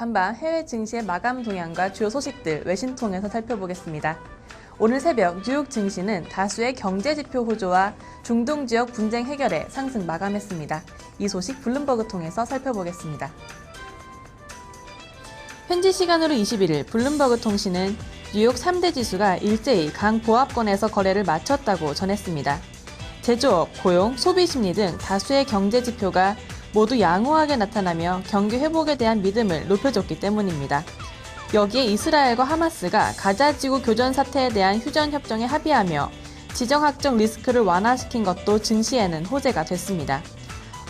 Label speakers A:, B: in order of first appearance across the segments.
A: 간밤 해외 증시의 마감 동향과 주요 소식들 외신 통해서 살펴보겠습니다. 오늘 새벽 뉴욕 증시는 다수의 경제 지표 호조와 중동 지역 분쟁 해결에 상승 마감했습니다. 이 소식 블룸버그 통해서 살펴보겠습니다. 현지 시간으로 21일 블룸버그 통신은 뉴욕 3대 지수가 일제히 강 보합권에서 거래를 마쳤다고 전했습니다. 제조업, 고용, 소비 심리 등 다수의 경제 지표가 모두 양호하게 나타나며 경기 회복에 대한 믿음을 높여줬기 때문입니다. 여기에 이스라엘과 하마스가 가자지구 교전 사태에 대한 휴전 협정에 합의하며 지정학적 리스크를 완화시킨 것도 증시에는 호재가 됐습니다.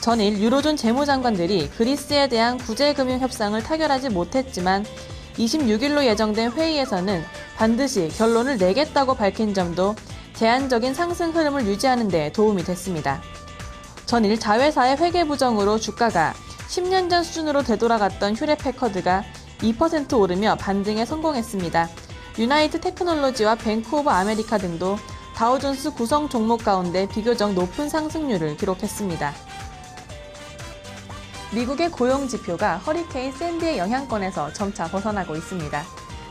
A: 전일 유로존 재무장관들이 그리스에 대한 구제금융 협상을 타결하지 못했지만 26일로 예정된 회의에서는 반드시 결론을 내겠다고 밝힌 점도 제한적인 상승 흐름을 유지하는 데 도움이 됐습니다. 전일 자회사의 회계 부정으로 주가가 10년 전 수준으로 되돌아갔던 휴렛패커드가 2% 오르며 반등에 성공했습니다. 유나이트 테크놀로지와 뱅크 오브 아메리카 등도 다우존스 구성 종목 가운데 비교적 높은 상승률을 기록했습니다. 미국의 고용 지표가 허리케인 샌디의 영향권에서 점차 벗어나고 있습니다.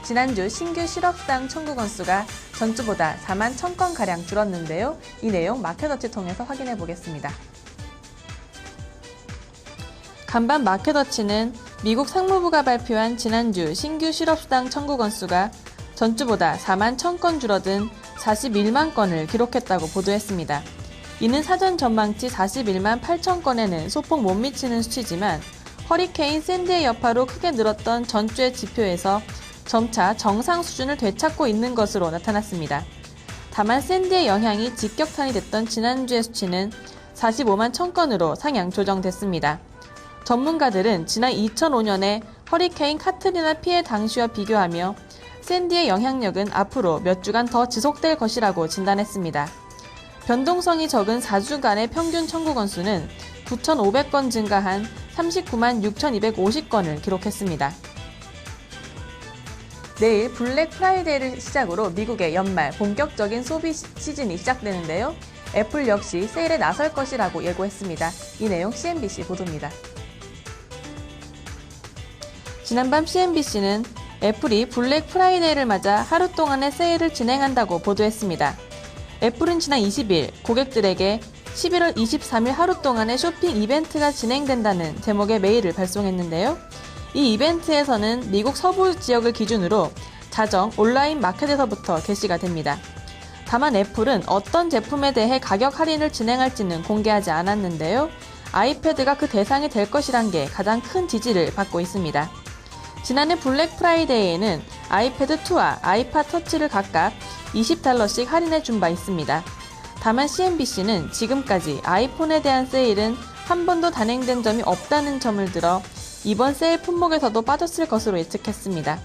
A: 지난주 신규 실업수당 청구 건수가 전주보다 4만 1,000건가량 줄었는데요. 이 내용 마켓워치 통해서 확인해 보겠습니다. 간밤 마켓워치는 미국 상무부가 발표한 지난주 신규 실업수당 청구 건수가 전주보다 4만 1,000건 줄어든 41만 건을 기록했다고 보도했습니다. 이는 사전 전망치 41만 8천 건에는 소폭 못 미치는 수치지만 허리케인 샌디의 여파로 크게 늘었던 전주의 지표에서 점차 정상 수준을 되찾고 있는 것으로 나타났습니다. 다만 샌디의 영향이 직격탄이 됐던 지난주의 수치는 45만 1,000건으로 상향 조정됐습니다. 전문가들은 지난 2005년에 허리케인 카트리나 피해 당시와 비교하며 샌디의 영향력은 앞으로 몇 주간 더 지속될 것이라고 진단했습니다. 변동성이 적은 4주간의 평균 청구 건수는 9,500건 증가한 39만 6,250건을 기록했습니다. 내일 블랙 프라이데이를 시작으로 미국의 연말 본격적인 소비 시즌이 시작되는데요. 애플 역시 세일에 나설 것이라고 예고했습니다. 이 내용 CNBC 보도입니다. 지난밤 CNBC는 애플이 블랙 프라이데이를 맞아 하루 동안의 세일을 진행한다고 보도했습니다. 애플은 지난 20일 고객들에게 11월 23일 하루 동안의 쇼핑 이벤트가 진행된다는 제목의 메일을 발송했는데요. 이 이벤트에서는 미국 서부 지역을 기준으로 자정 온라인 마켓에서부터 개시가 됩니다. 다만 애플은 어떤 제품에 대해 가격 할인을 진행할지는 공개하지 않았는데요. 아이패드가 그 대상이 될 것이란 게 가장 큰 지지를 받고 있습니다. 지난해 블랙 프라이데이에는 아이패드2와 아이팟 터치를 각각 $20씩 할인해 준 바 있습니다. 다만 CNBC는 지금까지 아이폰에 대한 세일은 한 번도 단행된 점이 없다는 점을 들어 이번 세일 품목에서도 빠졌을 것으로 예측했습니다.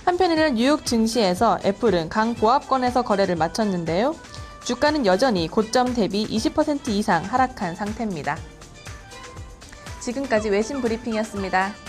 A: 한편에는 뉴욕 증시에서 애플은 강 보합권에서 거래를 마쳤는데요. 주가는 여전히 고점 대비 20% 이상 하락한 상태입니다. 지금까지 외신 브리핑이었습니다.